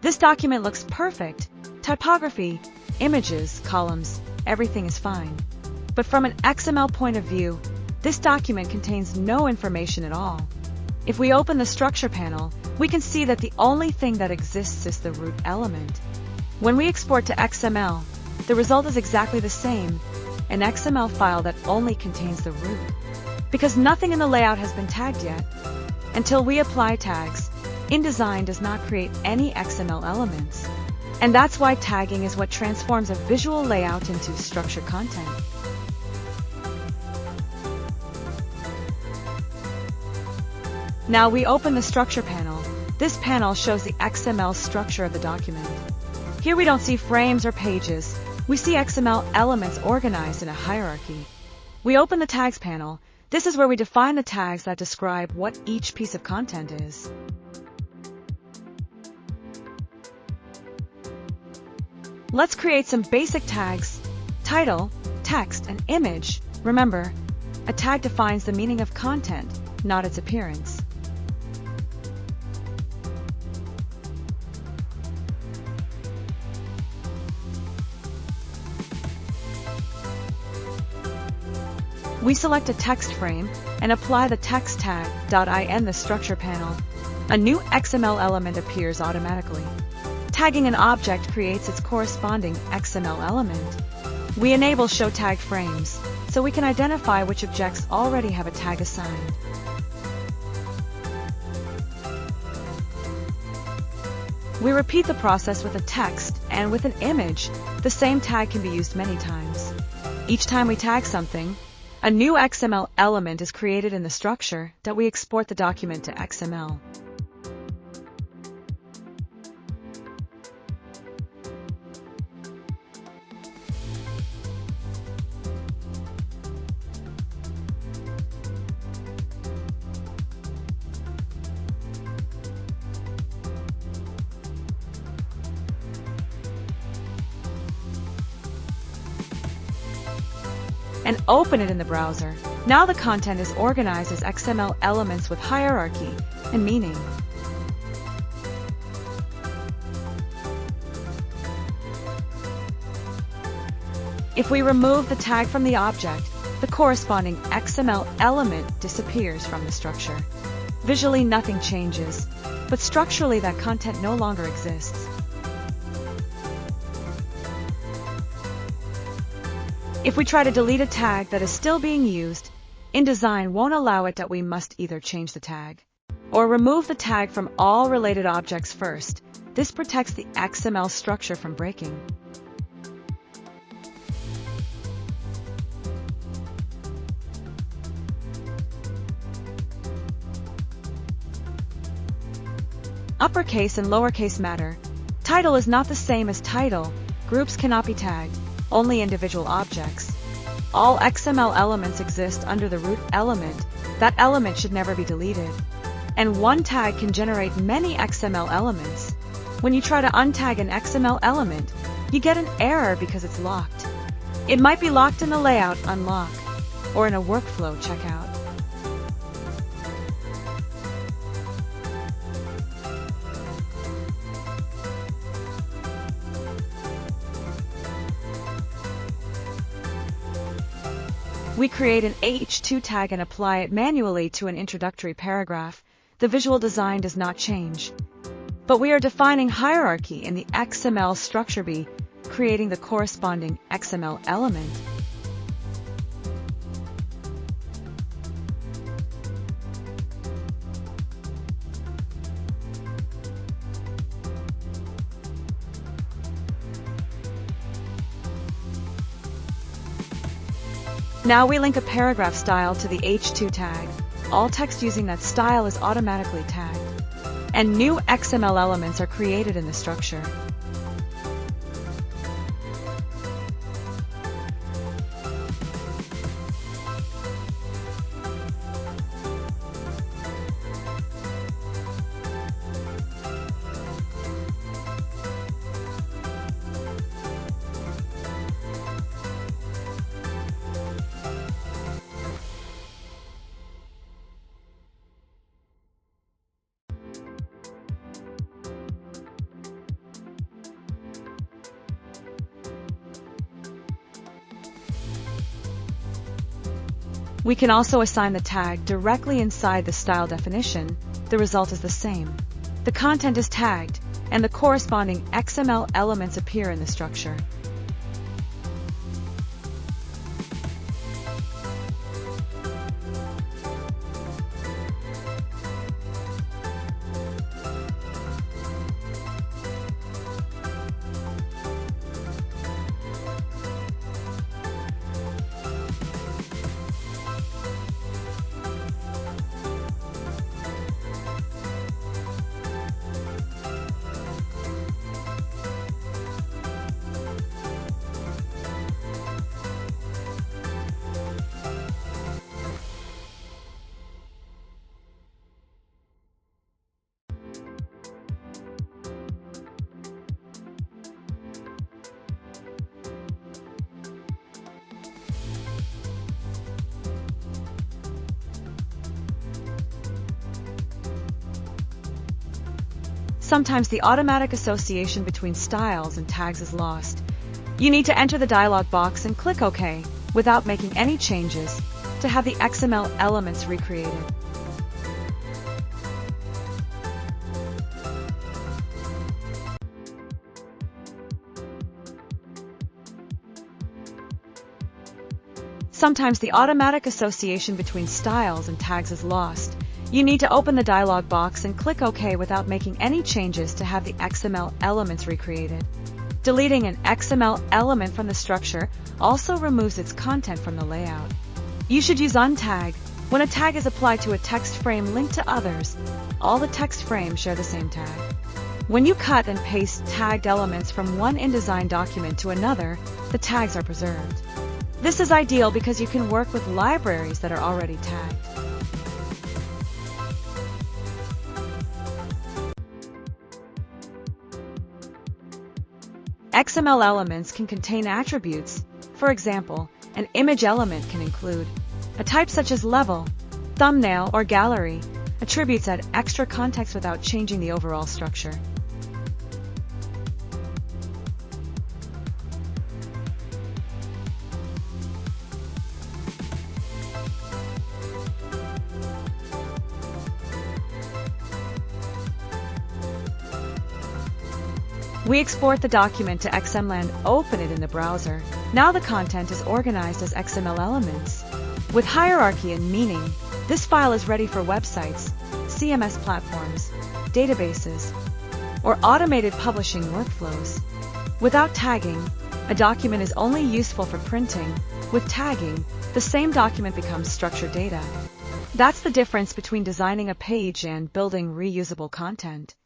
This document looks perfect. Typography, images, columns, everything is fine. But from an XML point of view, this document contains no information at all. If we open the structure panel, we can see that the only thing that exists is the root element. When we export to XML, the result is exactly the same, an XML file that only contains the root. Because nothing in the layout has been tagged yet. Until we apply tags, InDesign does not create any XML elements. And that's why tagging is what transforms a visual layout into structured content. Now we open the structure panel. This panel shows the XML structure of the document. Here we don't see frames or pages. We see XML elements organized in a hierarchy. We open the tags panel. This is where we define the tags that describe what each piece of content is. Let's create some basic tags: title, text, and image. Remember, a tag defines the meaning of content, not its appearance. We select a text frame and apply the text tag .in the structure panel. A new XML element appears automatically. Tagging an object creates its corresponding XML element. We enable Show Tag Frames, so we can identify which objects already have a tag assigned. We repeat the process with a text and with an image. The same tag can be used many times. Each time we tag something, a new XML element is created in the structure that we export the document to XML. And open it in the browser. Now the content is organized as XML elements with hierarchy and meaning. If we remove the tag from the object, the corresponding XML element disappears from the structure. Visually, nothing changes, but structurally that content no longer exists. If we try to delete a tag that is still being used, InDesign won't allow it that we must either change the tag or remove the tag from all related objects first. This protects the XML structure from breaking. Uppercase and lowercase matter. Title is not the same as title. Groups cannot be tagged. Only individual objects. All XML elements exist under the root element. That element should never be deleted. And one tag can generate many XML elements. When you try to untag an XML element, you get an error because it's locked. It might be locked in the layout unlock or in a workflow checkout. We create an H2 tag and apply it manually to an introductory paragraph. The visual design does not change. But we are defining hierarchy in the XML structure B, creating the corresponding XML element. Now we link a paragraph style to the H2 tag. All text using that style is automatically tagged. And new XML elements are created in the structure. We can also assign the tag directly inside the style definition. The result is the same. The content is tagged, and the corresponding XML elements appear in the structure. Sometimes the automatic association between styles and tags is lost. You need to enter the dialog box and click OK without making any changes to have the XML elements recreated. Sometimes the automatic association between styles and tags is lost. You need to open the dialog box and click OK without making any changes to have the XML elements recreated. Deleting an XML element from the structure also removes its content from the layout. You should use untag. When a tag is applied to a text frame linked to others, all the text frames share the same tag. When you cut and paste tagged elements from one InDesign document to another, the tags are preserved. This is ideal because you can work with libraries that are already tagged. XML elements can contain attributes. For example, an image element can include a type such as level, thumbnail, or gallery. Attributes add extra context without changing the overall structure. We export the document to XML and open it in the browser. Now the content is organized as XML elements. With hierarchy and meaning, this file is ready for websites, CMS platforms, databases, or automated publishing workflows. Without tagging, a document is only useful for printing. With tagging, the same document becomes structured data. That's the difference between designing a page and building reusable content.